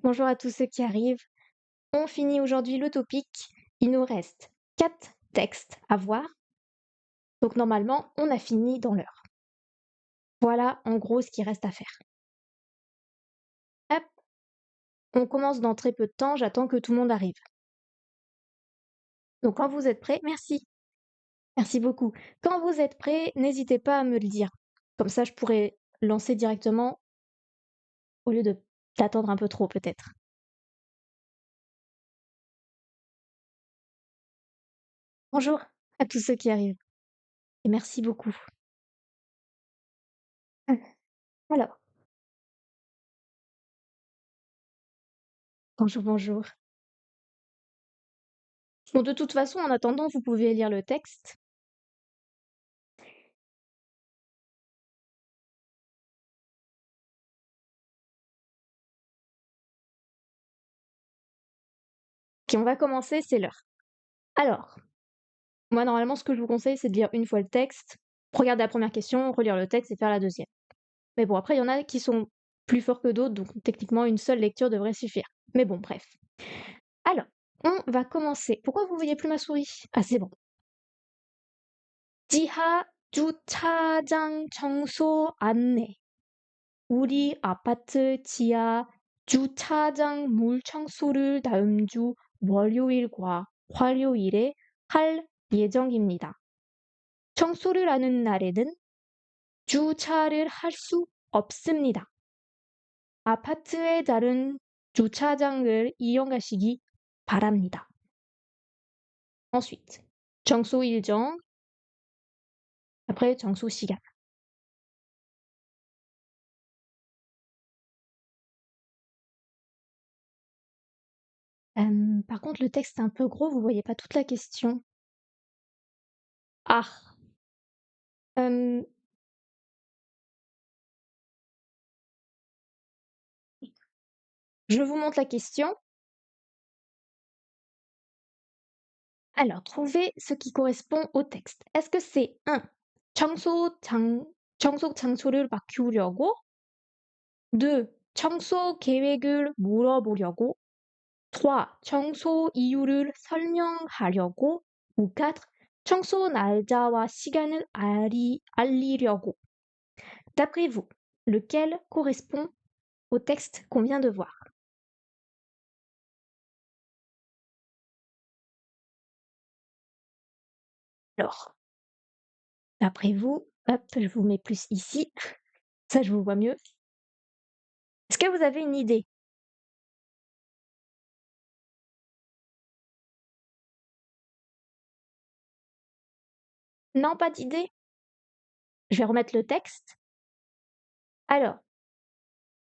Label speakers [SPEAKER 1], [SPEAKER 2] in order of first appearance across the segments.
[SPEAKER 1] Bonjour à tous ceux qui arrivent. On finit aujourd'hui le topic. Il nous reste 4 textes à voir. Donc normalement, on a fini dans l'heure. Voilà en gros ce qu'il reste à faire. Hop, on commence dans très peu de temps, j'attends que tout le monde arrive. Donc quand vous êtes prêts, merci. Merci beaucoup. Quand vous êtes prêts, n'hésitez pas à me le dire. Comme ça, je pourrais lancer directement au lieu d'attendre un peu trop peut-être. Bonjour à tous ceux qui arrivent. Et merci beaucoup. Alors, bonjour, bonjour. Bon, de toute façon, en attendant, vous pouvez lire le texte. Ok, on va commencer, c'est l'heure. Alors, moi, normalement, ce que je vous conseille, c'est de lire une fois le texte, regarder la première question, relire le texte et faire la deuxième. Mais bon, après, il y en a qui sont plus forts que d'autres, donc techniquement, une seule lecture devrait suffire. Mais bon, bref. Alors, on va commencer. Pourquoi vous voyez plus ma souris? Ah, c'est bon. 지하 주차장 청소 안내. 우리 아파트 지하 주차장 물 청소를 다음 주 월요일과 화요일에 할 예정입니다. 청소를 하는 날에는 주차를 할 수 없습니다. 아파트의 다른 주차장을 이용하시기 바랍니다. Ensuite, 청소 일정, après 청소 시간. Par contre, le texte est un peu gros, vous voyez pas toute la question. Ah, euh, je vous montre la question. Alors, trouvez ce qui correspond au texte. Est-ce que c'est 1. 청소 장소를 바꾸려고 2. 청소 계획을 물어보려고 3. 청소 이유를 설명하려고 ou 4. 청소 날짜와 시간을 알리려고. D'après vous, lequel correspond au texte qu'on vient de voir? Alors, d'après vous, hop, je vous mets plus ici, ça je vous vois mieux. Est-ce que vous avez une idée? Non, pas d'idée? Je vais remettre le texte. Alors,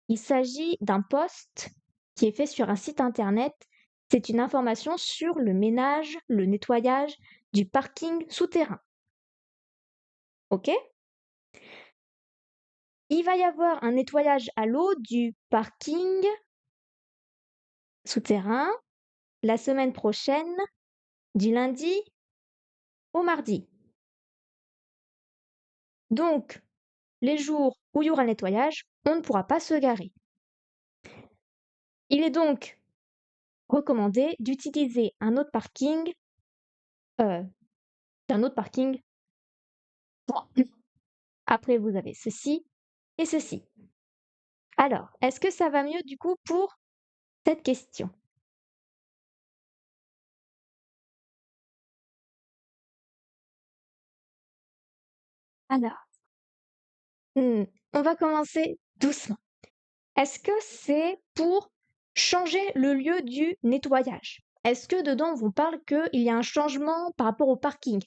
[SPEAKER 1] il s'agit d'un post qui est fait sur un site internet. C'est une information sur le ménage, le nettoyage du parking souterrain. OK? Il va y avoir un nettoyage à l'eau du parking souterrain la semaine prochaine, du lundi au mardi. Donc, les jours où il y aura le nettoyage, on ne pourra pas se garer. Il est donc recommandé d'utiliser un autre parking, d'un autre parking. Après, vous avez ceci et ceci. Alors, est-ce que ça va mieux du coup pour cette question? Alors, on va commencer doucement. Est-ce que c'est pour changer le lieu du nettoyage? Est-ce que dedans on vous parle qu'il y a un changement par rapport au parking?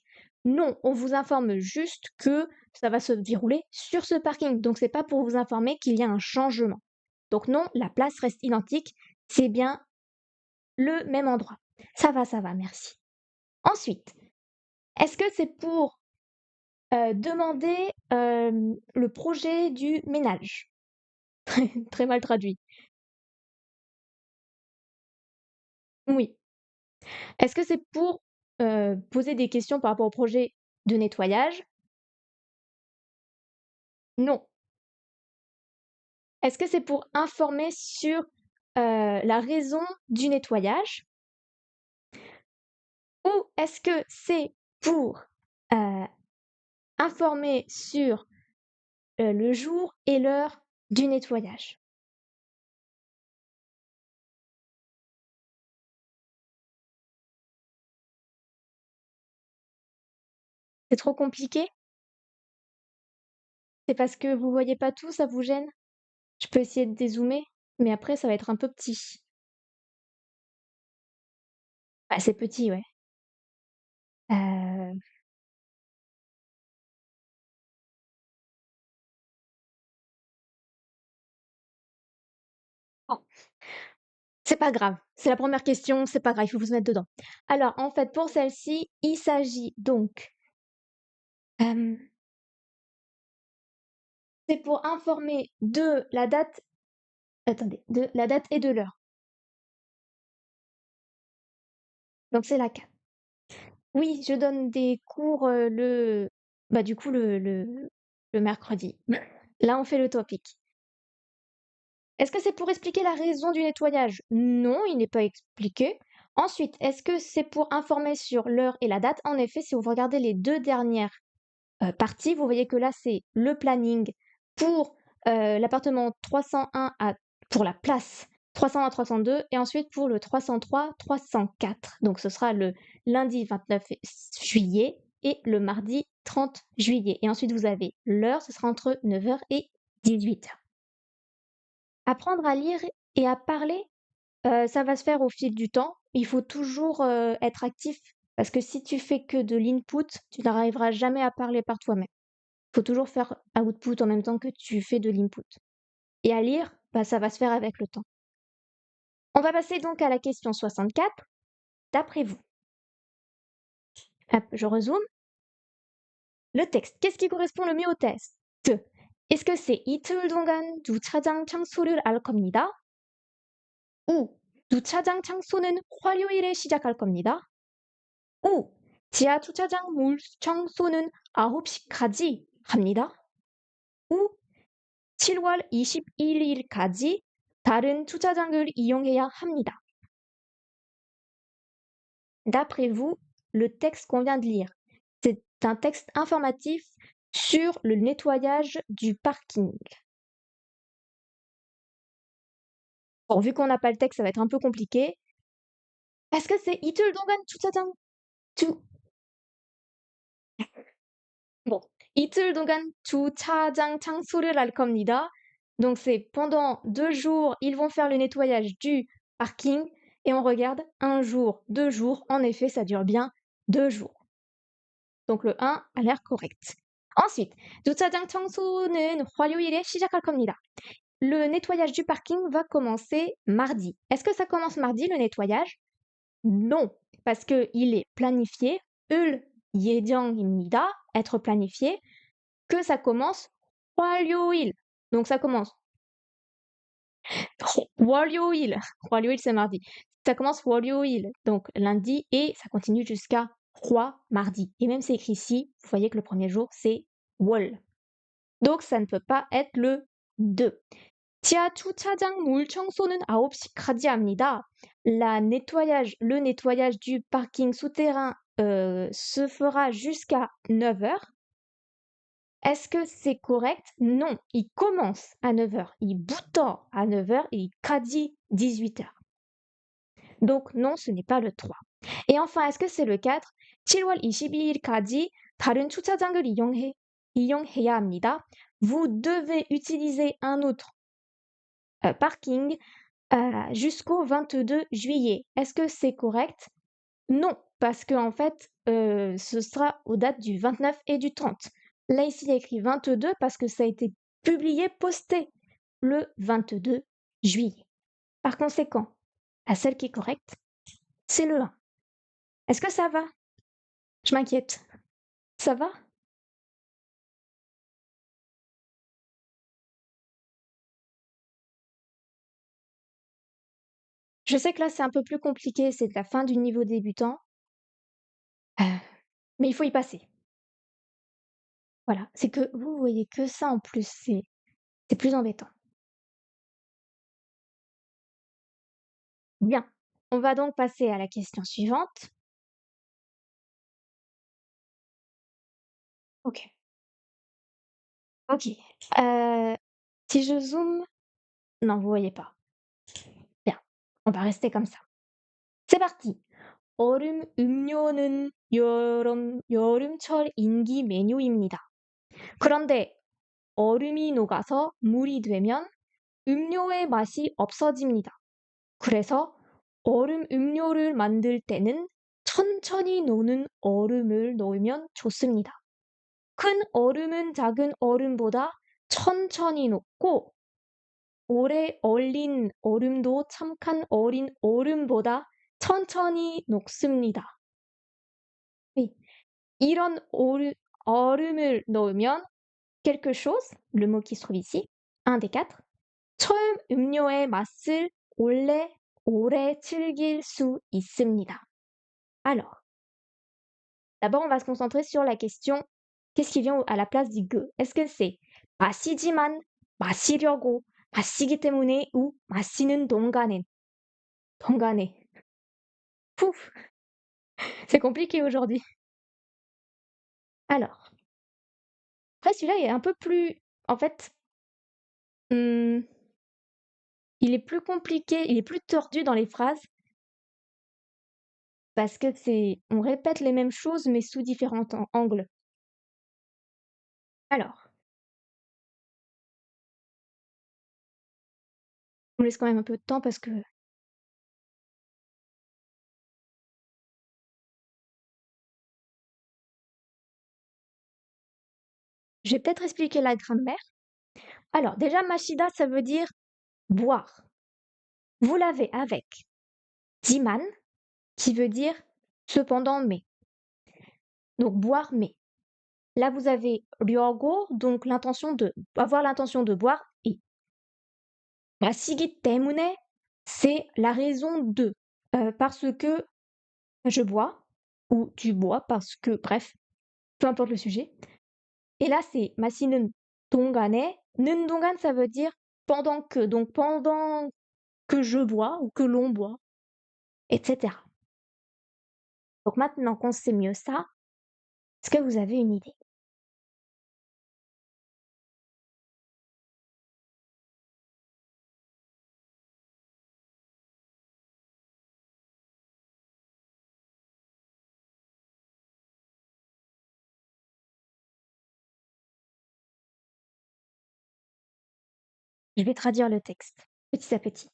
[SPEAKER 1] Non, on vous informe juste que ça va se dérouler sur ce parking. Donc c'est pas pour vous informer qu'il y a un changement. Donc non, la place reste identique, c'est bien le même endroit. Ça va, merci. Ensuite, est-ce que c'est pour demander le projet du ménage? Très mal traduit. Oui. Est-ce que c'est pour poser des questions par rapport au projet de nettoyage? Non. Est-ce que c'est pour informer sur la raison du nettoyage? Ou est-ce que c'est pour, heu, informer sur, le jour et l'heure du nettoyage? C'est trop compliqué? C'est parce que vous voyez pas tout, ça vous gêne? Je peux essayer de dézoomer, mais après ça va être un peu petit. Bah, c'est petit, ouais. Heu, bon, c'est pas grave, c'est la première question, c'est pas grave, il faut vous mettre dedans. Alors en fait, pour celle-ci, il s'agit donc, hem, c'est pour informer de la date attendez, de la date et de l'heure, donc c'est la 4. Oui, je donne des cours, bah, du coup le mercredi. Là, on fait le topic. Est-ce que c'est pour expliquer la raison du nettoyage? Non, il n'est pas expliqué. Ensuite, est-ce que c'est pour informer sur l'heure et la date? En effet, si vous regardez les 2 dernières, parties, vous voyez que là, c'est le planning pour, l'appartement 301 à pour la place 301-302 et ensuite pour le 303-304. Donc ce sera le lundi 29 juillet et le mardi 30 juillet et ensuite vous avez l'heure, ce sera entre 9 heures et 18 heures. Apprendre à lire et à parler, ça va se faire au fil du temps. Il faut toujours, être actif parce que si tu fais que de l'input, tu n'arriveras jamais à parler par toi-même. Il faut toujours faire output en même temps que tu fais de l'input et à lire, bah, ça va se faire avec le temps. On va passer donc à la question 64. D'après vous, hop, je rezoome. Le texte, qu'est-ce qui correspond le mieux au test? Est-ce que c'est 이틀 동안 주차장 창소를 알 겁니다. ou 주차장 창소는 화요일에 시작할 겁니다. ou 지하 주차장 물 청소는 9시까지 합니다. ou 7월 21일까지 다른 주차장을 이용해야 합니다. D'après vous, le texte qu'on vient de lire, c'est un texte informatif sur le nettoyage du parking. Bon, vu qu'on n'a pas le texte, ça va être un peu compliqué. Est-ce que c'est 이틀 동안 주차장 주 bon, 이틀 동안 주차장 청소를 할 겁니다. Donc c'est pendant 2 jours, ils vont faire le nettoyage du parking et on regarde 1 jour, 2 jours. En effet, ça dure bien 2 jours. Donc le 1 a l'air correct. Ensuite, 주차장 청소는 화요일에 시작할 겁니다. Le nettoyage du parking va commencer mardi. Est-ce que ça commence mardi, le nettoyage? Non, parce qu'il est planifié, 을 예정입니다, être planifié, que ça commence 화요일. Donc ça commence 월요일. 월요일, c'est mardi. Ça commence 월요일, donc lundi, et ça continue jusqu'à 화, mardi. Et même c'est écrit ici, vous voyez que le premier jour, c'est 월. Donc ça ne peut pas être le 2. 지하 주차장 물 청소는 9시까지 합니다. Le nettoyage du parking souterrain se fera jusqu'à 9 heures. Est-ce que c'est correct? Non, il commence à 9 heures, 이부터 à 9 heures et 이까지 18 heures. Donc non, ce n'est pas le 3. Et enfin, est-ce que c'est le 4? 7월 22일까지 다른 주차장을 이용해야 합니다. Vous devez utiliser un autre parking jusqu'au 22 juillet. Est-ce que c'est correct? Non, parce que en fait, ce sera aux dates du 29 et du 30. Là, ici, il y a écrit 22 parce que ça a été publié, posté le 22 juillet. Par conséquent, la seule qui est correcte, c'est le 1. Est-ce que ça va? Je m'inquiète. Ça va? Je sais que là, c'est un peu plus compliqué, c'est la fin du niveau débutant, mais il faut y passer. Voilà, c'est que vous voyez que ça en plus, c'est plus embêtant. Bien. On va donc passer à la question suivante. Ok. Ok. Si je zoome, non, vous voyez pas. Bien. On va rester comme ça. C'est parti. 얼음 음료는 여름철 인기 메뉴입니다. 그런데 얼음이 녹아서 물이 되면 음료의 맛이 없어집니다. 그래서 얼음 음료를 만들 때는 천천히 녹는 얼음을 넣으면 좋습니다. 큰 얼음은 작은 얼음보다 천천히 녹고 오래 얼린 얼음도 참칸 어린 얼음보다 천천히 녹습니다. 네, 이런 얼음을 넣으면 quelque chose, le mot qui se trouve ici, un des quatre, 처음 음료의 맛을 오래 즐길 수 있습니다. Alors, d'abord, on va se concentrer sur la question qu'est-ce qui vient à la place du gue? Est-ce que c'est 마시지만, 마시려고, 마시기 때문에 ou 마시는 동안에? 동안에. Pouf, c'est compliqué aujourd'hui. Alors, après celui-là est un peu plus, en fait, il est plus compliqué, il est plus tordu dans les phrases parce que on répète les mêmes choses mais sous différents angles. Alors, je vous laisse quand même un peu de temps parce que je vais peut-être expliquer la grammaire. Alors, déjà, machida, ça veut dire boire. Vous l'avez avec diman, qui veut dire cependant mais. Donc, boire mais. Là, vous avez ryogo, donc avoir l'intention de boire et. 마시기 때문에, c'est la raison de. Parce que je bois, ou tu bois, parce que, bref, peu importe le sujet. Et là, c'est 마시는 동안에. 는 동안, ça veut dire pendant que. Donc, pendant que je bois ou que l'on boit, etc. Donc maintenant qu'on sait mieux ça, est-ce que vous avez une idée? Je vais traduire le texte petit à petit.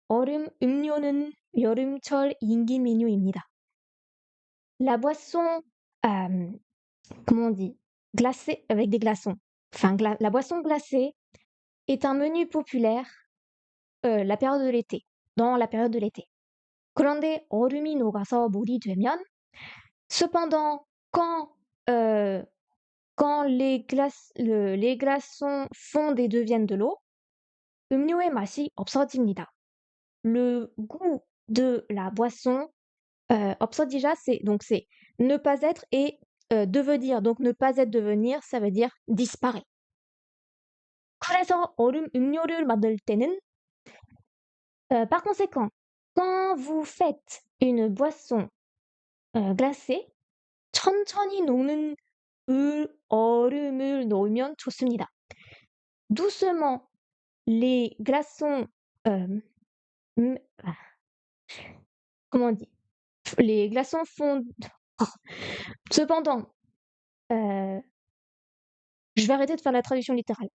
[SPEAKER 1] 얼음 음료는 여름철 인기 메뉴입니다. La boisson, comment on dit, glacée avec des glaçons. Enfin, la boisson glacée est un menu populaire la période de l'été, dans la période de l'été. 그런데 얼음이 녹아서 물이 되면, cependant, quand les glaçons fondent et deviennent de l'eau, 음료의 맛이 없어집니다. Le goût de la boisson 없어지자, c'est ne pas être et devenir. Donc ne pas être devenir, ça veut dire disparaît. 그래서 음료를 만들 때는 par conséquent, quand vous faites une boisson glacée, 천천히 녹는 얼음을 넣으면 좋습니다. Doucement, les glaçons, comment on dit? Les glaçons fondent. Cependant, je vais arrêter de faire la traduction littérale.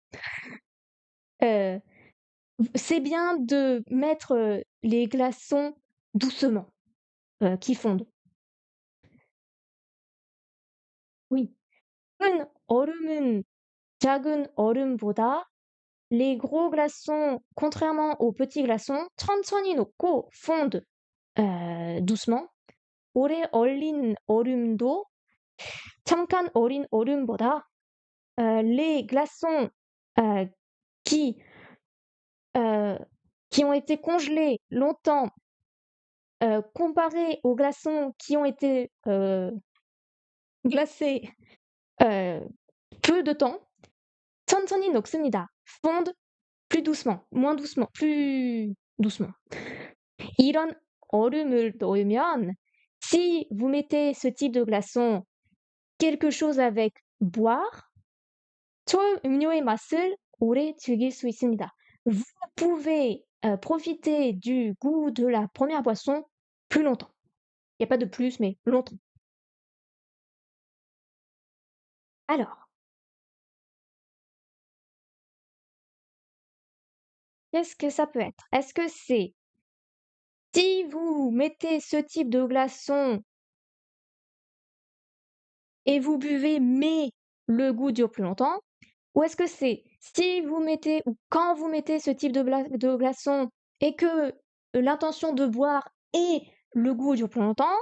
[SPEAKER 1] C'est bien de mettre les glaçons doucement, qui fondent. Oui. 큰 얼음은 작은 얼음보다 les gros glaçons, contrairement aux petits glaçons, 천천히 녹고 fondent doucement. 오래 얼린 얼음도 잠깐 어린 얼음보다 les glaçons qui ont été congelés longtemps comparés aux glaçons qui ont été glacés peu de temps, 천천히 녹습니다. Fondent plus doucement, moins doucement, plus doucement. 이런 얼음을 넣으면 si vous mettez ce type de glaçon quelque chose avec boire 처음 음료의 맛을 오래 즐길 수 있습니다. Vous pouvez profiter du goût de la première boisson plus longtemps. Il n'y a pas de plus, mais longtemps. Alors, qu'est-ce que ça peut être? Est-ce que c'est si vous mettez ce type de glaçon et vous buvez, mais le goût dure plus longtemps? Ou est-ce que c'est si vous mettez ou quand vous mettez ce type de glaçon et que l'intention de boire et le goût dure plus longtemps?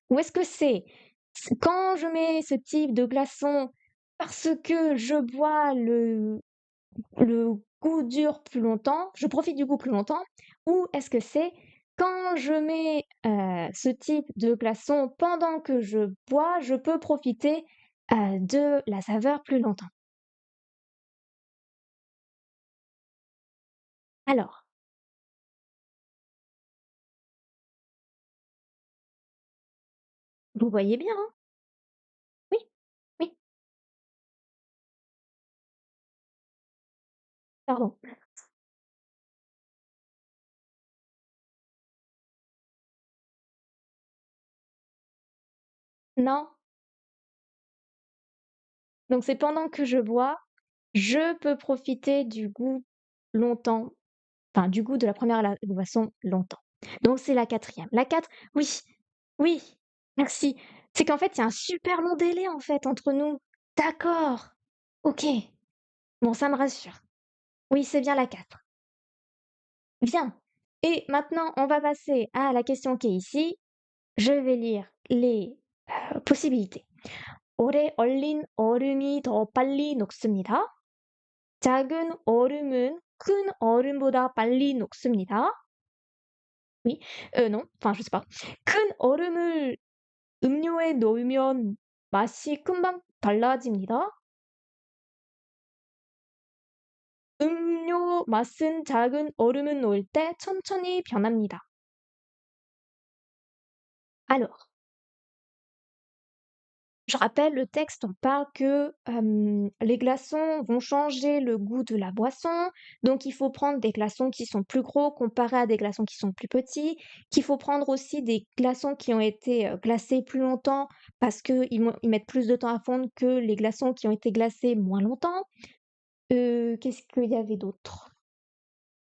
[SPEAKER 1] Ou est-ce que c'est quand je mets ce type de glaçon parce que je bois le goût dure plus longtemps, je profite du goût plus longtemps? Ou est-ce que c'est quand je mets ce type de glaçon pendant que je bois, je peux profiter de la saveur plus longtemps? Alors, vous voyez bien, hein? Oui, oui, pardon. Non, donc c'est pendant que je bois, je peux profiter du goût longtemps, enfin du goût de la première boisson longtemps. Donc c'est la quatrième. La 4, oui, oui, merci. C'est qu'en fait, il y a un super long délai en fait entre nous. D'accord. OK. Bon, ça me rassure. Oui, c'est bien la 4. Bien. Et maintenant, on va passer à la question qui est ici. Je vais lire les possibilités. 오래 얼린 얼음이 더 빨리 녹습니다. 작은 얼음은 큰 얼음보다 빨리 녹습니다. Oui, non, enfin je sais pas. 큰 얼음을 음료에 넣으면 맛이 금방 달라집니다. 음료 맛은 작은 얼음을 넣을 때 천천히 변합니다. Alors, je rappelle, le texte, on parle que les glaçons vont changer le goût de la boisson, donc il faut prendre des glaçons qui sont plus gros comparés à des glaçons qui sont plus petits, qu'il faut prendre aussi des glaçons qui ont été glacés plus longtemps parce qu'ils mettent plus de temps à fondre que les glaçons qui ont été glacés moins longtemps. Qu'est-ce qu'il y avait d'autre?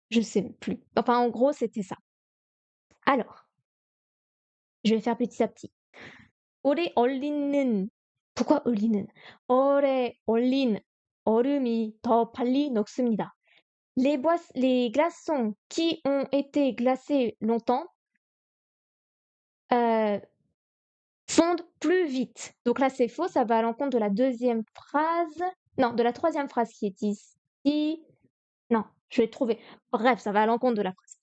[SPEAKER 1] Je sais plus. Enfin, en gros, c'était ça. Alors, je vais faire petit à petit. 오래 얼리는 pourquoi 얼리는? 오래 얼린 얼음이 더 빨리 녹습니다. Les glaçons qui ont été glacés longtemps euh, fondent plus vite. Donc là, c'est faux, ça va à l'encontre de la deuxième phrase. Non, de la troisième phrase qui est ici. Non, je vais trouver. Bref, ça va à l'encontre de la phrase.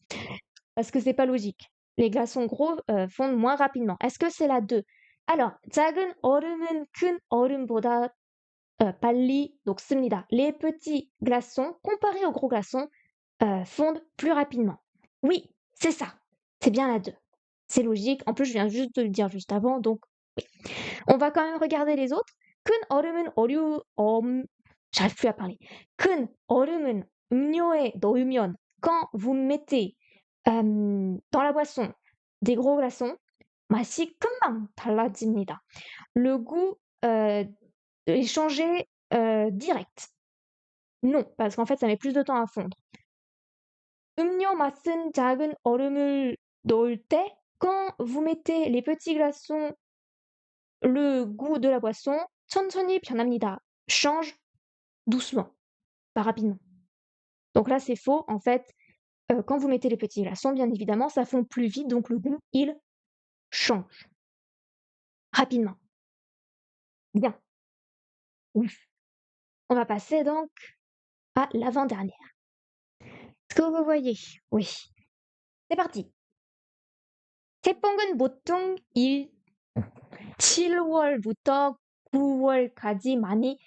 [SPEAKER 1] Parce que c'est pas logique. Les glaçons gros fondent moins rapidement. Est-ce que c'est la 2? Alors, 작은 얼음은 큰 얼음보다 빨리 녹습니다. Les petits glaçons, comparés aux gros glaçons, fondent plus rapidement. Oui, c'est ça. C'est bien la 2. C'est logique. En plus, je viens juste de le dire juste avant, donc oui. On va quand même regarder les autres. 큰 얼음은 j'arrive plus à parler. 큰 얼음은 음료에 넣으면 quand vous mettez dans la boisson des gros glaçons, 맛이 금방 달라집니다. Le goût est changé direct. Non, parce qu'en fait, ça met plus de temps à fondre. 음료 맛은 작은 얼음을 넣을 때, quand vous mettez les petits glaçons, le goût de la boisson, 천천히 변합니다. Change doucement, pas rapidement. Donc là, c'est faux. En fait, quand vous mettez les petits glaçons, bien évidemment, ça fond plus vite, donc le goût, il change rapidement. Bien. Ouf. On va passer donc à l'avant-dernière. Est-ce que vous voyez? Oui. C'est parti. 태풍은 보통 7월부터 9월까지 많이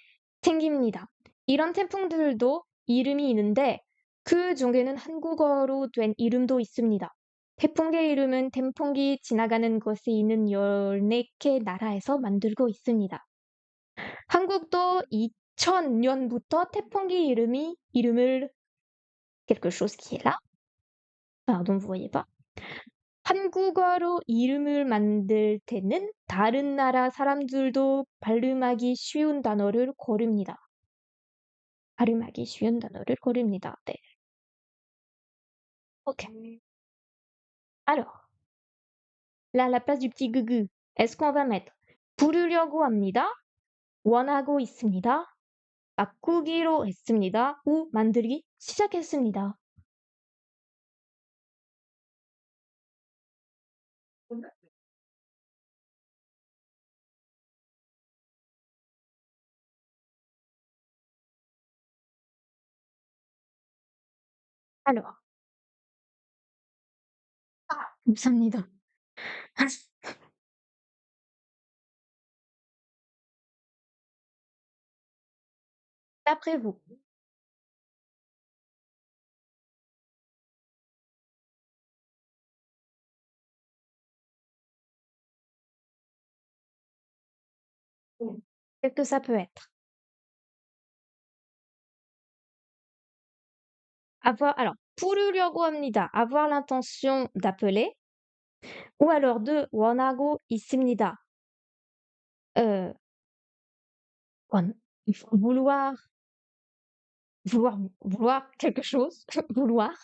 [SPEAKER 1] 생깁니다. 이런 태풍들도 이름이 있는데 그 중에는 한국어로 된 이름도 있습니다. 태풍의 이름은 태풍이 지나가는 곳에 있는 14개 나라에서 만들고 있습니다. 한국도 2000년부터 태풍기 이름을 quelque chose qui est là. Pardon, vous voyez pas. 한국어로 이름을 만들 때는 다른 나라 사람들도 발음하기 쉬운 단어를 고릅니다. 발음하기 쉬운 단어를 고릅니다. 네. Ok. Alors, là, à la place du petit gugu, est-ce qu'on va mettre 부르려고 합니다. 원하고 있습니다. 바꾸기로 했습니다. ou 만들기 시작했습니다. Alors, 감사합니다. D'après vous, qu'est-ce que ça peut être? Alors, 부르려고 합니다. Avoir l'intention d'appeler. Ou alors deux, 원하고 있습니다. Euh, 원- vouloir, vouloir quelque chose, vouloir.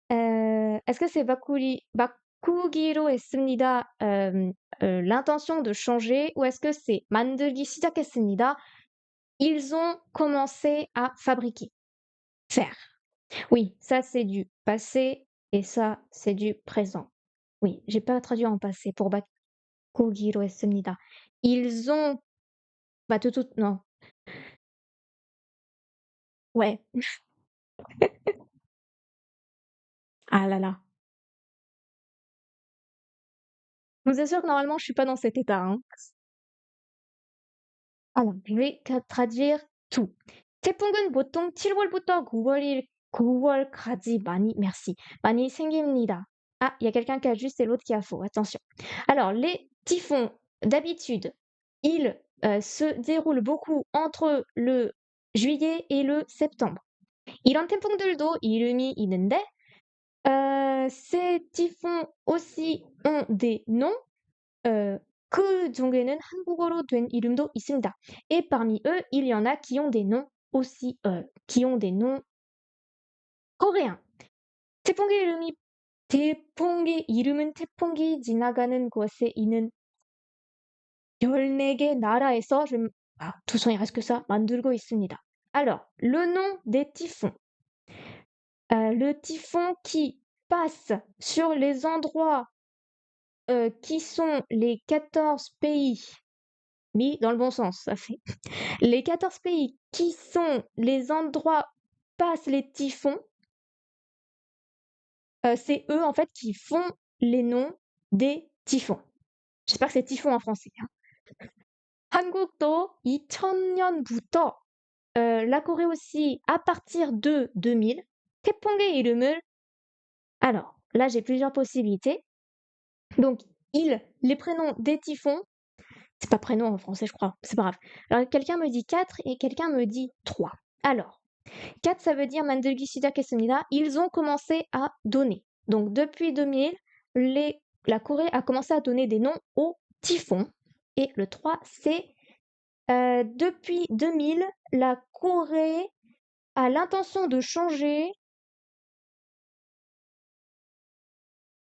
[SPEAKER 1] Est-ce que c'est 바꾸기로 했습니다, l'intention de changer, ou est-ce que c'est 만들기 시작했습니다? Ils ont commencé à fabriquer, faire. Oui, ça c'est du passé et ça c'est du présent. Oui, j'ai pas traduit en passé pour 바꾸기로 했습니다. Ils ont, bah non, ouais. Ah là là. Je vous assure que normalement je suis pas dans cet état, hein. Alors, je vais traduire tout. 태풍은 보통 7월부터 9월까지 merci, 많이 생깁니다. Ah, il y a quelqu'un qui a juste et l'autre qui a faux, attention. Alors, les typhons, d'habitude, ils se déroulent beaucoup entre le juillet et le septembre. 이런 태풍들도 이름이 있는데, ces typhons aussi ont des noms. 그 종류에는 한국어로 된 이름도 있습니다. Et parmi eux, il y en a qui ont des noms aussi, qui ont des noms coréens. 태풍의 이름은 태풍이 지나가는 곳에 있는 14개 나라에서 tout son il reste que ça, 만들고 있습니다. Alors, le nom des typhons. Le typhon qui passe sur les endroits qui sont les 14 pays, mis dans le bon sens, ça fait. Les 14 pays qui sont les endroits passent les typhons, c'est eux en fait qui font les noms des typhons. J'espère que c'est typhon en français, hein. 한국도 2000년부터, la Corée aussi à partir de 2000, 태풍의 이름을, alors là j'ai plusieurs possibilités. Donc les prénoms des typhons, c'est pas prénom en français je crois, c'est pas grave. Alors quelqu'un me dit 4 et quelqu'un me dit 3. Alors 4, ça veut dire 만들기 시작했습니다. Ils ont commencé à donner. Donc depuis 2000, la Corée a commencé à donner des noms aux typhons. Et le 3, c'est depuis 2000, la Corée a l'intention de changer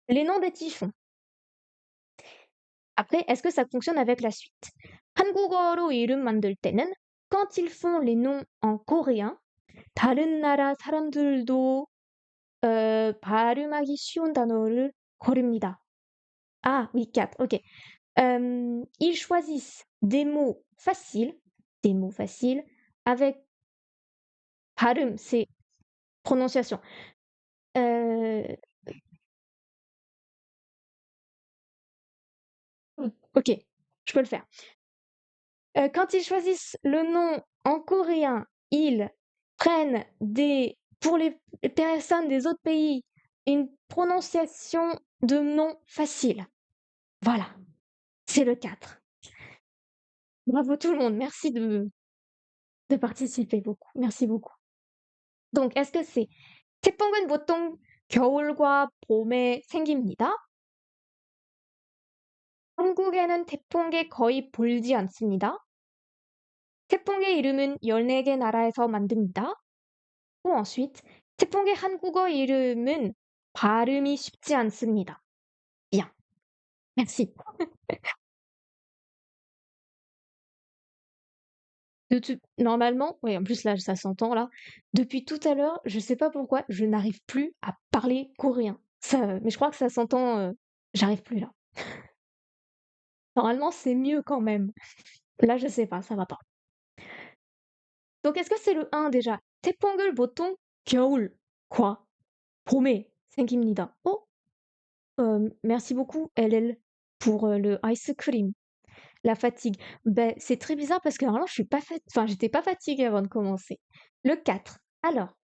[SPEAKER 1] les noms des typhons. Après, est-ce que ça fonctionne avec la suite? 한국어로 이름 만들 때는 quand ils font les noms en coréen, 다른 나라 사람들도 발음하기 쉬운 단어를 고릅니다. Ah oui, 4, ok. Ils choisissent des mots faciles, avec 발음, c'est prononciation. Ok, je peux le faire. Quand ils choisissent le nom en coréen, ils prennent pour les personnes des autres pays, une prononciation de nom facile. Voilà, c'est le 4. Bravo tout le monde, merci de participer beaucoup. Merci beaucoup. Donc, est-ce que c'est 태풍은 보통 겨울과 봄에 생깁니다. 한국에는 태풍이 거의 불지 않습니다. 태풍의 이름은 14개 나라에서 만듭니다. Ou ensuite, 태풍의 한국어 이름은 발음이 쉽지 않습니다. Bien, merci. Normalement, oui, en plus là, ça s'entend là. Depuis tout à l'heure, je sais pas pourquoi, je n'arrive plus à parler coréen. Mais je crois que ça s'entend. J'arrive plus là. Normalement, c'est mieux quand même. Là, je sais pas, ça va pas. Donc, est-ce que c'est le 1 déjà? 태풍을 보통 겨울과 봄에 생깁니다. Oh, merci beaucoup, LL, pour le ice cream. La fatigue. Ben, c'est très bizarre parce que normalement, je suis pas enfin, j'étais pas fatiguée avant de commencer. Le 4. Alors,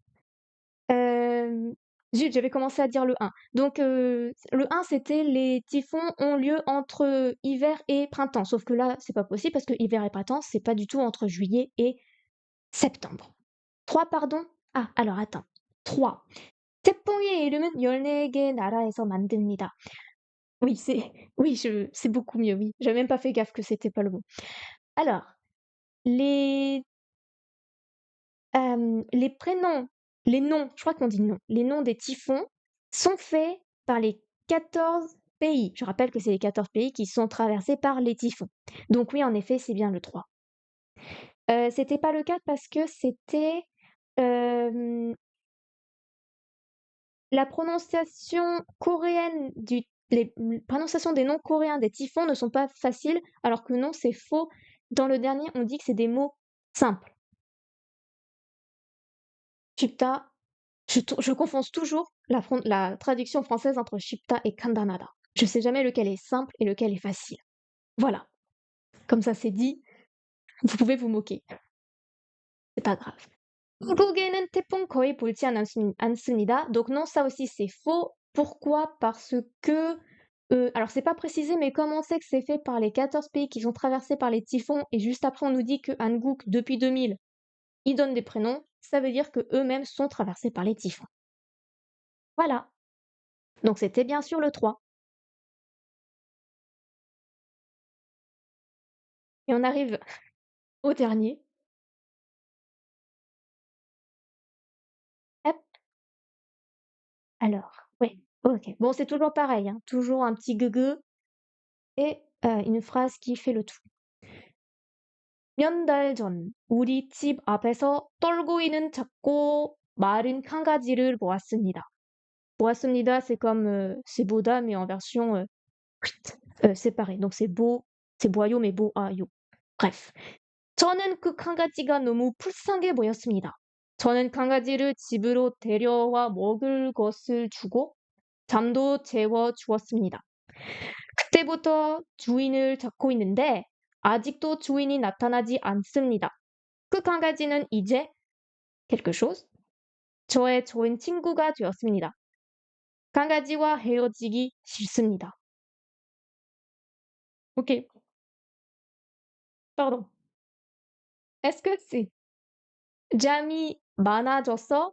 [SPEAKER 1] zut, j'avais commencé à dire le 1. Donc, le 1, c'était les typhons ont lieu entre hiver et printemps. Sauf que là, c'est pas possible parce que hiver et printemps, c'est pas du tout entre juillet et septembre. 3, pardon. Ah, alors attends. 3. 태풍의 이름은 14개 나라에서 만듭니다. Oui, c'est beaucoup mieux, oui. J'avais même pas fait gaffe que c'était pas le bon. Alors, les, les prénoms, les noms, je crois qu'on dit non, les noms des typhons sont faits par les 14 pays. Je rappelle que c'est les 14 pays qui sont traversés par les typhons. Donc oui, en effet, c'est bien le 3. C'était pas le 4 parce que c'était la prononciation coréenne les prononciations des noms coréens des typhons ne sont pas faciles, alors que non, c'est faux. Dans le dernier, on dit que c'est des mots simples. Chipta, je confonds toujours la traduction française entre Chipta et Kandanada. Je sais jamais lequel est simple et lequel est facile. Voilà. Comme ça, c'est dit. Vous pouvez vous moquer. C'est pas grave. 한국에는 태풍 거의 불지 않습니다. Donc non, ça aussi c'est faux. Pourquoi? Parce que, alors c'est pas précisé, mais comme on sait que c'est fait par les 14 pays qui sont traversés par les typhons, et juste après on nous dit que Hanguk, depuis 2000, ils donnent des prénoms, ça veut dire que eux-mêmes sont traversés par les typhons. Voilà. Donc c'était bien sûr le 3. Et on arrive au dernier. Hop. Alors, oui, ok. Bon, c'est toujours pareil, hein, toujours un petit gueugue et une phrase qui fait le tout. 몇 달 전, 우리 집 앞에서 떨고 있는 작고 마른 강아지를 보았습니다. 보았습니다, c'est comme c'est 보다, mais en version séparée. Donc c'est beau, c'est boyau, mais beau à yo. Bref. 저는 그 강아지가 너무 불쌍해 보였습니다. 저는 강아지를 집으로 데려와 먹을 것을 주고 잠도 재워 주었습니다. 그때부터 주인을 찾고 있는데 아직도 주인이 나타나지 않습니다. 그 강아지는 이제 quelque chose 저의 좋은 친구가 되었습니다. 강아지와 헤어지기 싫습니다. Ok, pardon. Est-ce que c'est 잠이 많아졌어?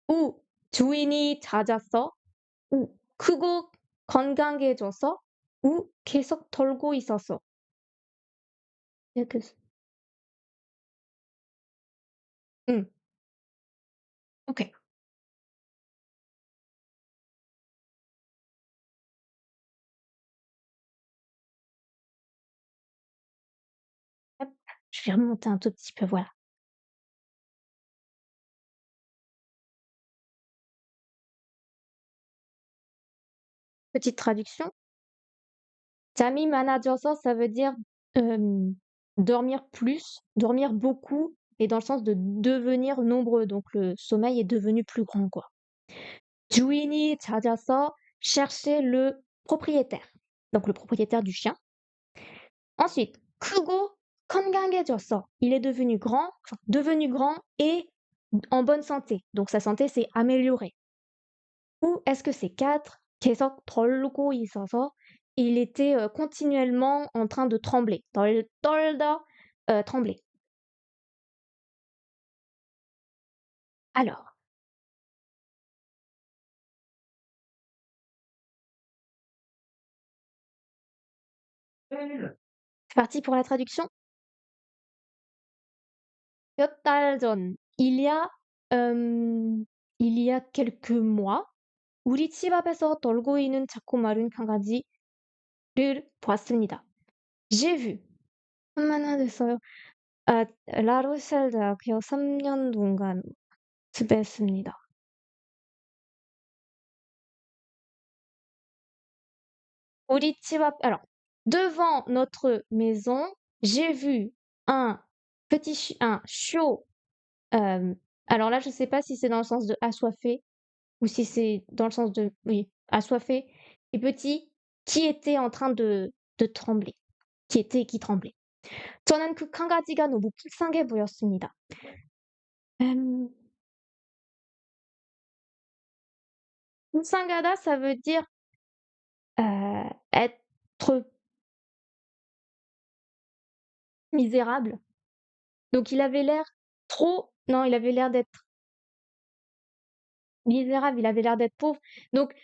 [SPEAKER 1] 우 주인이 잦았어? 우 크고 건강해졌어? 우 계속 털고 있었어. 이렇게 ok. Hop, je vais remonter un tout petit peu, voilà. Petite traduction. 잠이 많아져서, ça veut dire dormir plus, dormir beaucoup, et dans le sens de devenir nombreux. Donc le sommeil est devenu plus grand, quoi. 주인이 잦아서, chercher le propriétaire. Donc le propriétaire du chien. Ensuite, 크고 건강해졌어. Il est devenu grand, enfin, devenu grand et en bonne santé. Donc sa santé s'est améliorée. Ou est-ce que c'est 4 계속 떨고 있어서 il était continuellement en train de trembler. 떨다, trembler. Alors, c'est parti pour la traduction. 몇 달 전, il y a quelques mois, 우리 집 앞에서 떨고 있는 작고 마른 강아지를 보았습니다. J'ai vu. 얼마나 됐어요? 아, 라로셀 대학교 3년 동안 지냈습니다. 우리 집 앞, alors, devant notre maison, j'ai vu un un chiot. Alors là, je sais pas si c'est dans le sens de assoiffé ou si c'est dans le sens de, oui, assoiffé et petit, qui était en train de trembler, qui tremblait. 저는 그 강아지가 너무 불쌍해 보였습니다. Euh, 불쌍하다, ça veut dire être misérable. Donc il avait l'air trop, non, il avait l'air d'être misérable, il avait l'air d'être pauvre. Donc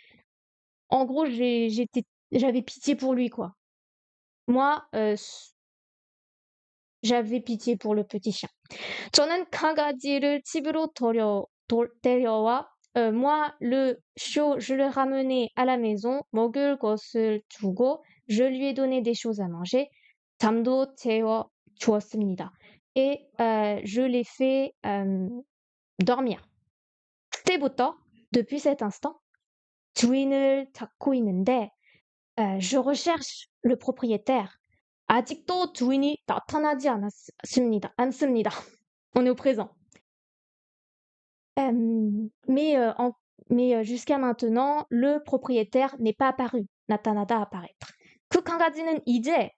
[SPEAKER 1] en gros, j'avais pitié pour lui, quoi. Moi, j'avais pitié pour le petit chien. 저는 강아지를 집으로 데려와 moi, le chiot, je le ramenais à la maison, 먹을 것을 주고, je lui ai donné des choses à manger, 잠도 재워 주었습니다. Et je l'ai fait dormir. 그때부터, depuis cet instant, 주인을 찾고 있는데, je recherche le propriétaire. 아직도 주인이 나타나지 않습니다. On est au présent. Mais jusqu'à maintenant, le propriétaire n'est pas apparu. 나타나다 apparaître. 그 강아지는 이제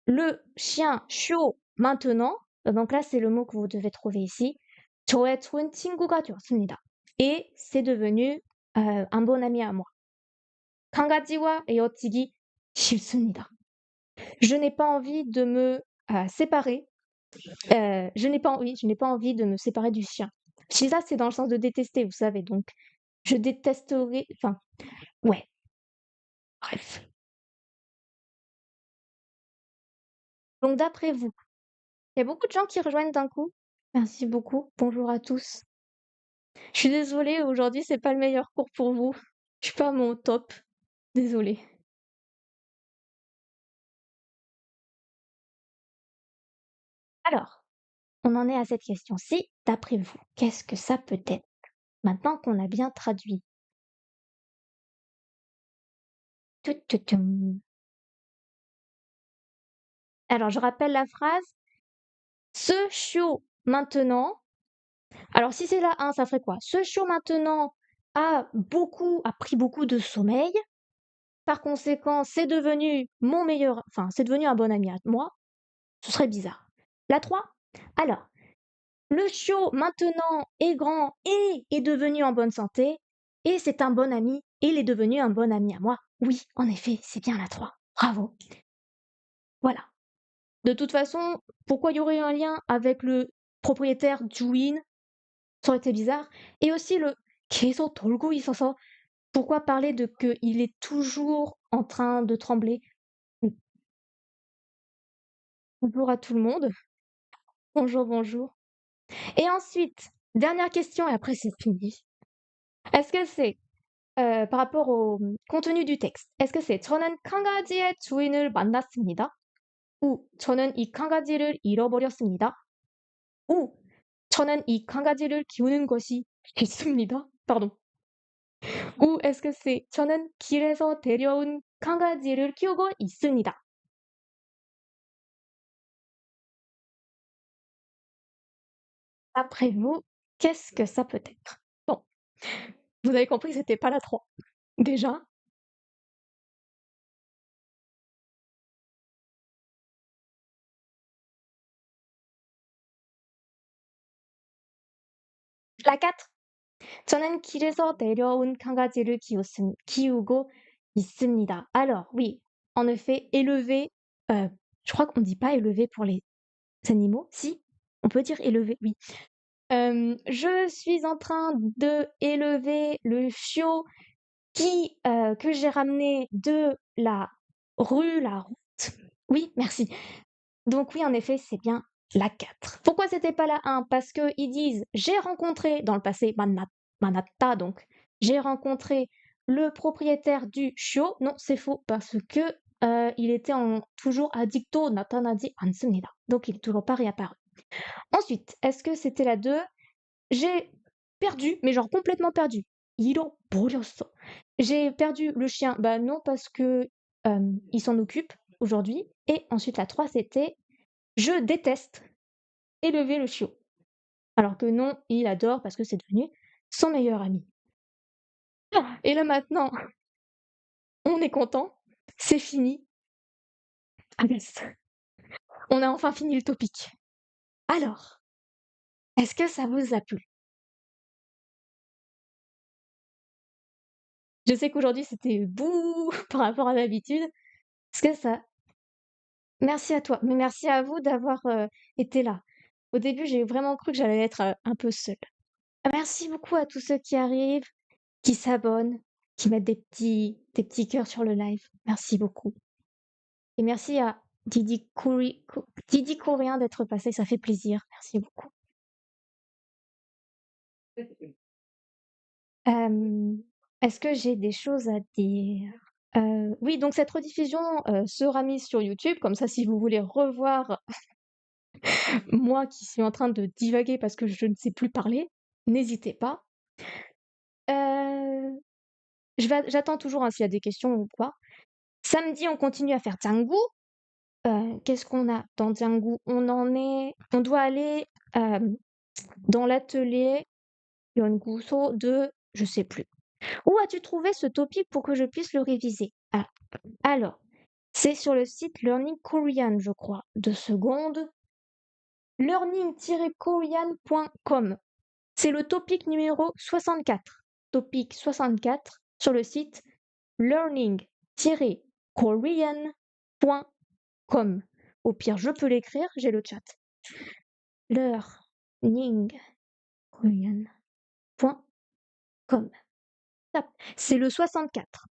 [SPEAKER 1] le chien chiot maintenant, donc là c'est le mot que vous devez trouver ici. 저의 좋은 친구가 되었습니다. Et c'est devenu un bon ami à moi. 강아지와 헤어지기 싫습니다. Je n'ai pas envie de me séparer. Je n'ai pas envie de me séparer du chien. Si ça, c'est dans le sens de détester, vous savez. Donc, je détesterais. Enfin, ouais. Bref. Donc, d'après vous, il y a beaucoup de gens qui rejoignent d'un coup. Merci beaucoup. Bonjour à tous. Je suis désolée, aujourd'hui, c'est pas le meilleur cours pour vous. Je suis pas à mon top. Désolée. Alors, on en est à cette question-ci. D'après vous, qu'est-ce que ça peut être? Maintenant qu'on a bien traduit. Tututum. Alors, je rappelle la phrase. Ce chiot maintenant. Alors, si c'est la 1, ça ferait quoi? Ce chiot maintenant a pris beaucoup de sommeil. Par conséquent, c'est devenu mon meilleur, enfin, c'est devenu un bon ami à moi. Ce serait bizarre. La 3. Alors, le chiot maintenant est grand et est devenu en bonne santé. Et c'est un bon ami et il est devenu un bon ami à moi. Oui, en effet, c'est bien la 3. Bravo. Voilà. De toute façon, pourquoi il y aurait un lien avec le propriétaire Juin? Ça aurait été bizarre. Et aussi le 계속 떨고 있어서. Pourquoi parler de que il est toujours en train de trembler? Mmh. Bonjour à tout le monde. Bonjour, bonjour. Et ensuite, dernière question et après c'est fini. Est-ce que c'est par rapport au contenu du texte, est-ce que c'est 저는 강아지의 주인을 만났습니다. ou 저는 이 강아지를 잃어버렸습니다. ou 저는 이 강아지를 키우는 것이 싫습니다. Pardon. ou est-ce que c'est 저는 길에서 데려온 강아지를 키우고 있습니다. Après vous, qu'est-ce que ça peut être? Bon, vous avez compris que c'était pas la 3. Déjà. La 4. 저는 길에서 내려온 강아지를 키우고 있습니다. Alors, oui, en effet, élever, je crois qu'on dit pas élever pour les animaux. Si, on peut dire élever, oui. Je suis en train de élever le chiot que j'ai ramené de la route. Oui, merci. Donc oui, en effet, c'est bien la 4. Pourquoi c'était pas la 1? Parce que ils disent j'ai rencontré dans le passé Manatta, donc j'ai rencontré le propriétaire du chiot. Non, c'est faux parce que il était toujours addicto natanadi 않습니다. Donc il est toujours pas réapparu. Ensuite, est-ce que c'était la 2? J'ai perdu, mais genre complètement perdu. 잃어버렸어. J'ai perdu le chien. Bah non, parce que il s'en occupe aujourd'hui. Et ensuite, la 3, c'était je déteste élever le chiot. Alors que non, il adore parce que c'est devenu son meilleur ami. Et là maintenant, on est content, c'est fini. Ah yes. On a enfin fini le topic. Alors, est-ce que ça vous a plu? Je sais qu'aujourd'hui c'était bouh par rapport à d'habitude. Est-ce que ça Merci à toi, mais merci à vous d'avoir, été là. Au début, j'ai vraiment cru que j'allais être, un peu seule. Merci beaucoup à tous ceux qui arrivent, qui s'abonnent, qui mettent des petits cœurs sur le live. Merci beaucoup et merci à Didi Courien d'être passé, ça fait plaisir. Merci beaucoup. Est-ce que j'ai des choses à dire? Oui, donc cette rediffusion, sera mise sur YouTube, comme ça si vous voulez revoir moi qui suis en train de divaguer parce que je ne sais plus parler, n'hésitez pas. Euh, j'attends toujours hein, s'il y a des questions ou quoi. Samedi, on continue à faire Django. Qu'est-ce qu'on a dans Django? On doit aller euh, dans l'atelier Yonguso de, je sais plus. Où as-tu trouvé ce topic pour que je puisse le réviser? Ah, alors, c'est sur le site Learning Korean, je crois. 2 secondes. Learning-korean.com. C'est le topic numéro 64. Topic 64 sur le site learning-korean.com. Au pire, je peux l'écrire, j'ai le chat. learning-korean.com. C'est le 64.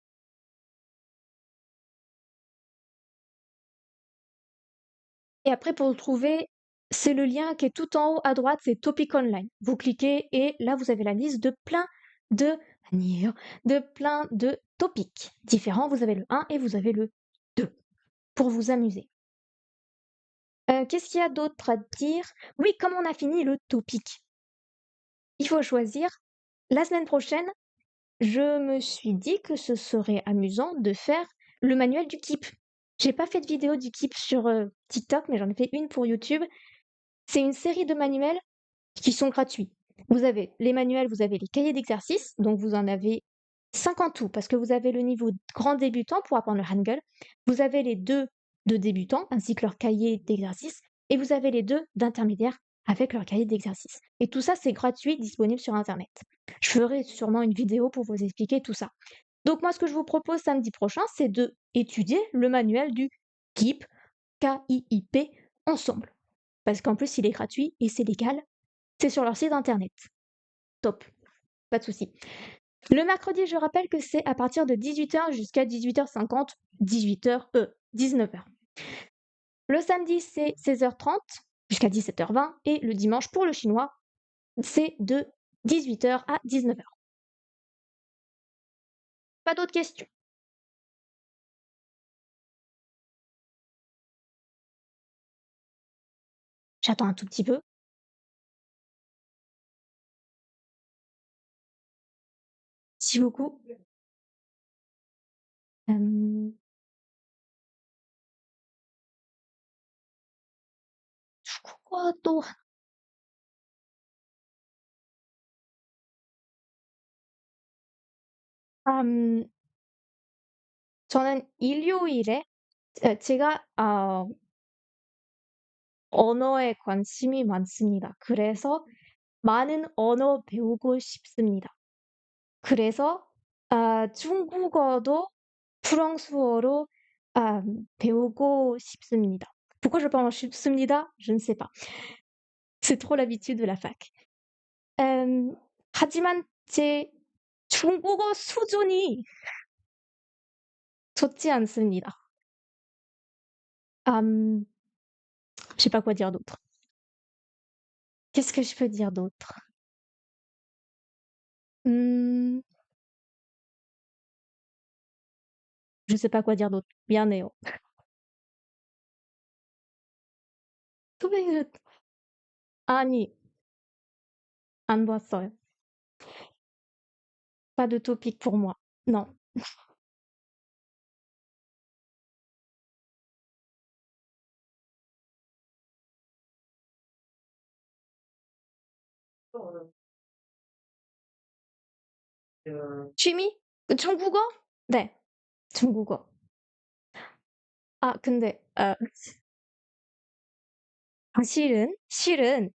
[SPEAKER 1] Et après, pour le trouver, c'est le lien qui est tout en haut à droite, c'est Topic Online. Vous cliquez et là, vous avez la liste de de, de plein de topics différents. Vous avez le 1 et vous avez le 2 pour vous amuser. Qu'est-ce qu'il y a d'autre à dire? Oui, comme on a fini le topic, il faut choisir. La semaine prochaine, je me suis dit que ce serait amusant de faire le manuel du Keep. J'ai pas fait de vidéo du Keep sur TikTok, mais j'en ai fait une pour YouTube. C'est une série de manuels qui sont gratuits. Vous avez les manuels, vous avez les cahiers d'exercices, donc vous en avez 5 en tout, parce que vous avez le niveau grand débutant pour apprendre le Hangul, vous avez les 2 de débutants, ainsi que leur cahier d'exercices, et vous avez les 2 d'intermédiaire avec leur cahier d'exercices. Et tout ça, c'est gratuit, disponible sur Internet. Je ferai sûrement une vidéo pour vous expliquer tout ça. Donc moi, ce que je vous propose samedi prochain, c'est de étudier le manuel du KIP, K-I-I-P, ensemble. Parce qu'en plus, il est gratuit et c'est légal. C'est sur leur site internet. Top. Pas de souci. Le mercredi, je rappelle que c'est à partir de 18h jusqu'à 18h50, 19h. Le samedi, c'est 16h30 jusqu'à 17h20 et le dimanche, pour le chinois, c'est de 18h à 19h. Pas d'autres questions? J'attends un tout petit peu. Merci beaucoup. quoi d'autre? 저는 일요일에 제가 언어에 관심이 많습니다. 그래서 많은 언어 배우고 싶습니다. 그래서 중국어도 프랑스어로 배우고 싶습니다. Pourquoi je parle 싶습니다? Je ne sais pas. C'est trop l'habitude de la fac. 하지만 제 중국어 수준이 좋지 않습니다. Je sais pas quoi dire d'autre. Qu'est-ce que je peux dire d'autre? Mmh, je sais pas quoi dire d'autre. 미안해요. 토픽 아니, 안 봤어요. Pas de topic pour moi. Non. 취미? 중국어? 네, 중국어. 근데 실은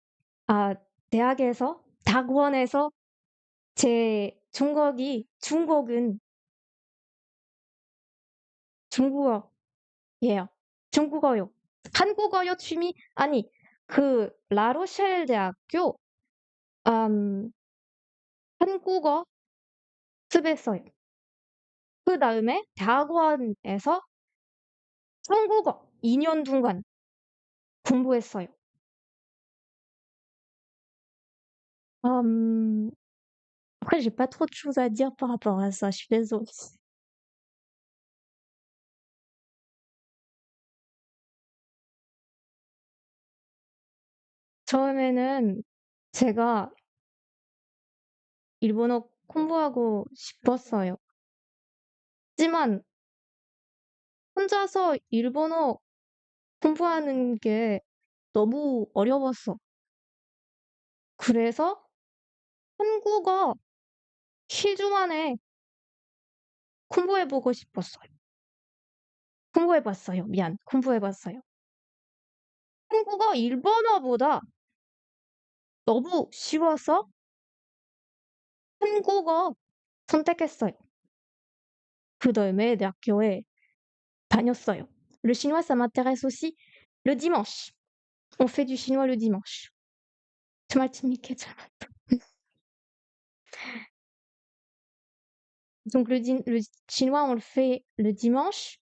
[SPEAKER 1] 아 대학에서 대학원에서 제 중국은 중국어예요. 중국어요. 한국어요 취미? 아니, 그 라로셸 대학교 음 한국어 습했어요. 그다음에 대학원에서 한국어 2년 동안 공부했어요. Hem, après j'ai pas trop de choses à dire par rapport à ça, je suis désolée. 처음에는 제가 일본어 공부하고 싶었어요. 하지만 혼자서 일본어 공부하는 게 너무 어려웠어. 그래서 한국어 2주 만에 공부해보고 싶었어요. 공부해봤어요. 미안. 공부해봤어요. 한국어 일본어보다 너무 쉬워서 한국어 선택했어요. 그다음에 대학교에 다녔어요. Le chinois, ça m'intéresse aussi. Le dimanche. On fait du chinois le dimanche. 정말 재밌겠죠. Donc le chinois, on le fait le dimanche.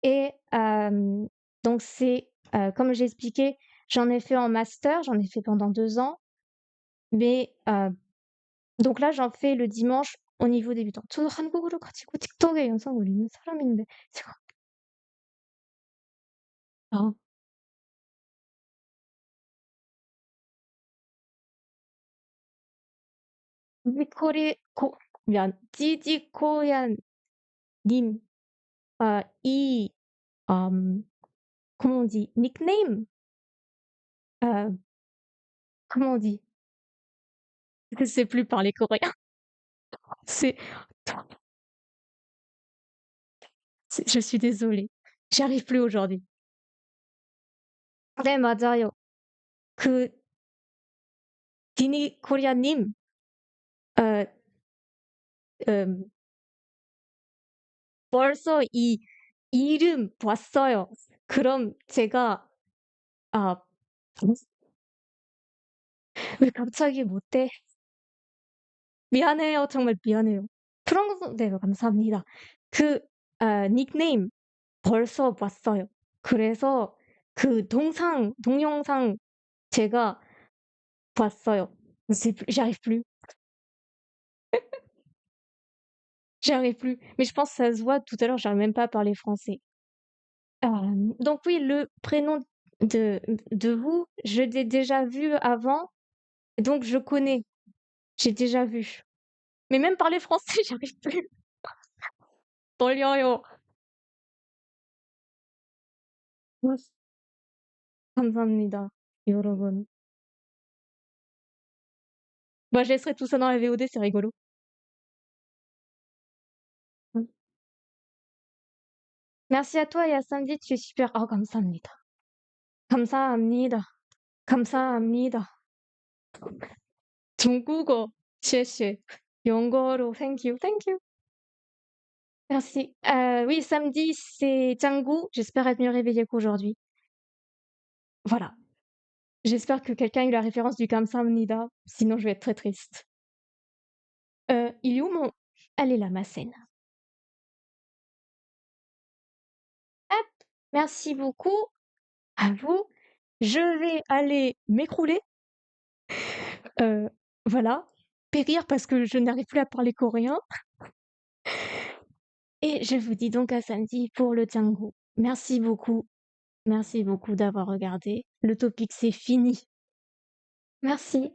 [SPEAKER 1] Et donc c'est, comme j'ai expliqué, j'en ai fait en master, j'en ai fait pendant 2 ans. Mais donc là, j'en fais le dimanche au niveau débutant. 저도 한국어를 가지고 틱톡에 영상 올리는 사람인데 제가 아 찌찌코리 코 미안. 찌찌코리안 님. 이 comment on dit? Nickname? Heu, comment on dit? Je sais plus parler coréen. C'est je suis désolée. J'y arrive plus aujourd'hui. 네, 맞아요. 그 디니 코리아님, 어, 음, 벌써 이 이름 봤어요. 그럼 제가 아, 왜 갑자기 못해? 미안해요. 정말 미안해요. 프랑스, 네, 감사합니다. 그 닉네임 벌써 봤어요. 그래서 그 동영상 제가 봤어요. J'y arrive plus. J'y arrive plus. Mais je pense que ça se voit tout à l'heure, j'arrive même pas à parler français. Donc oui, le prénom de de vous, je l'ai déjà vu avant, donc je connais. J'ai déjà vu. Mais même parler français, j'arrive plus. 떨려요. 와, 감사합니다, 여러분. Moi, je laisserai tout ça dans la VOD, c'est rigolo. Mmh. Merci à toi et à samedi, tu es super. 감사합니다. 감사합니다. 감사합니다. 중국어, 谢谢. 영어로 thank you, thank you. Merci. Oui, samedi, c'est Canggu. J'espère être mieux réveillée qu'aujourd'hui. Voilà. J'espère que quelqu'un a eu la référence du Kamsamnida, sinon je vais être très triste. Il est où mon... Elle est là, ma scène. Hop, merci beaucoup à vous. Je vais aller m'écrouler. Euh, voilà. Périr parce que je n'arrive plus à parler coréen. Et je vous dis donc à samedi pour le Canggu. Merci beaucoup. Merci beaucoup d'avoir regardé. Le topic, c'est fini. Merci.